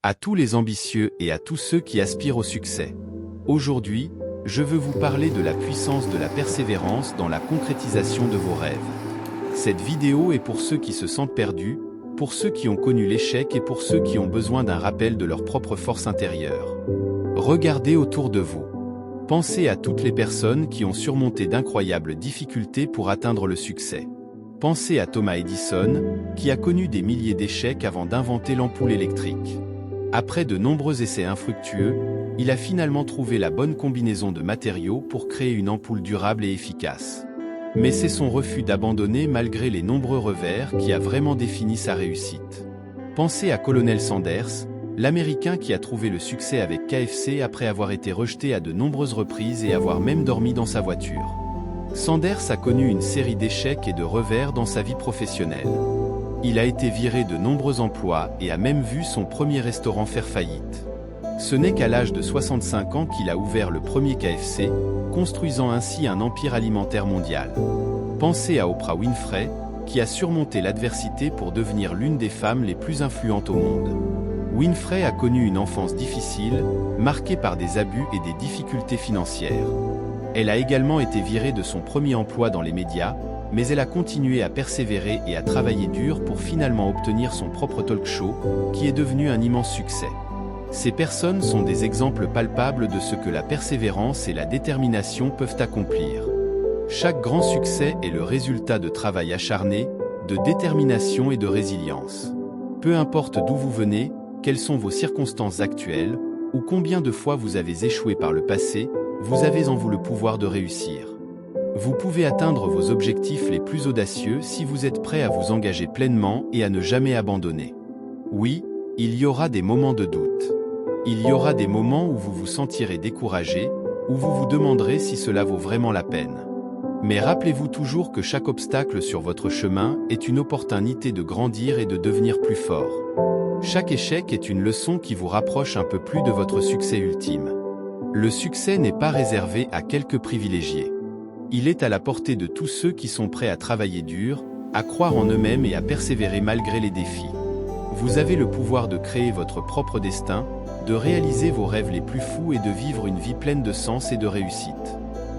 à tous les ambitieux et à tous ceux qui aspirent au succès. Aujourd'hui, je veux vous parler de la puissance de la persévérance dans la concrétisation de vos rêves. Cette vidéo est pour ceux qui se sentent perdus, pour ceux qui ont connu l'échec et pour ceux qui ont besoin d'un rappel de leur propre force intérieure. Regardez autour de vous. Pensez à toutes les personnes qui ont surmonté d'incroyables difficultés pour atteindre le succès. Pensez à Thomas Edison, qui a connu des milliers d'échecs avant d'inventer l'ampoule électrique. Après de nombreux essais infructueux, il a finalement trouvé la bonne combinaison de matériaux pour créer une ampoule durable et efficace. Mais c'est son refus d'abandonner malgré les nombreux revers qui a vraiment défini sa réussite. Pensez à Colonel Sanders, l'Américain qui a trouvé le succès avec KFC après avoir été rejeté à de nombreuses reprises et avoir même dormi dans sa voiture. Sanders a connu une série d'échecs et de revers dans sa vie professionnelle. Il a été viré de nombreux emplois et a même vu son premier restaurant faire faillite. Ce n'est qu'à l'âge de 65 ans qu'il a ouvert le premier KFC, construisant ainsi un empire alimentaire mondial. Pensez à Oprah Winfrey, qui a surmonté l'adversité pour devenir l'une des femmes les plus influentes au monde. Winfrey a connu une enfance difficile, marquée par des abus et des difficultés financières. Elle a également été virée de son premier emploi dans les médias, mais elle a continué à persévérer et à travailler dur pour finalement obtenir son propre talk show, qui est devenu un immense succès. Ces personnes sont des exemples palpables de ce que la persévérance et la détermination peuvent accomplir. Chaque grand succès est le résultat de travail acharné, de détermination et de résilience. Peu importe d'où vous venez, quelles sont vos circonstances actuelles, ou combien de fois vous avez échoué par le passé, vous avez en vous le pouvoir de réussir. Vous pouvez atteindre vos objectifs les plus audacieux si vous êtes prêt à vous engager pleinement et à ne jamais abandonner. Oui, il y aura des moments de doute. Il y aura des moments où vous vous sentirez découragé, où vous vous demanderez si cela vaut vraiment la peine. Mais rappelez-vous toujours que chaque obstacle sur votre chemin est une opportunité de grandir et de devenir plus fort. Chaque échec est une leçon qui vous rapproche un peu plus de votre succès ultime. Le succès n'est pas réservé à quelques privilégiés. Il est à la portée de tous ceux qui sont prêts à travailler dur, à croire en eux-mêmes et à persévérer malgré les défis. Vous avez le pouvoir de créer votre propre destin, de réaliser vos rêves les plus fous et de vivre une vie pleine de sens et de réussite.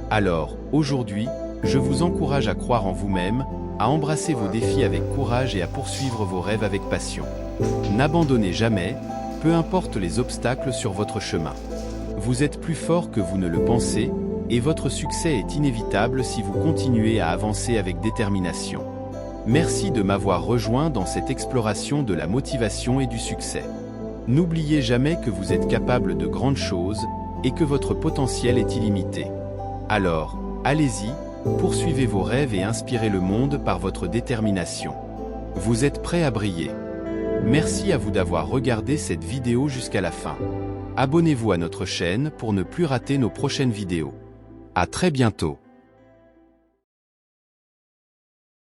Alors, aujourd'hui, je vous encourage à croire en vous-même, à embrasser vos défis avec courage et à poursuivre vos rêves avec passion. N'abandonnez jamais, peu importe les obstacles sur votre chemin. Vous êtes plus fort que vous ne le pensez, et votre succès est inévitable si vous continuez à avancer avec détermination. Merci de m'avoir rejoint dans cette exploration de la motivation et du succès. N'oubliez jamais que vous êtes capable de grandes choses, et que votre potentiel est illimité. Alors, allez-y, poursuivez vos rêves et inspirez le monde par votre détermination. Vous êtes prêt à briller. Merci à vous d'avoir regardé cette vidéo jusqu'à la fin. Abonnez-vous à notre chaîne pour ne plus rater nos prochaines vidéos. À très bientôt.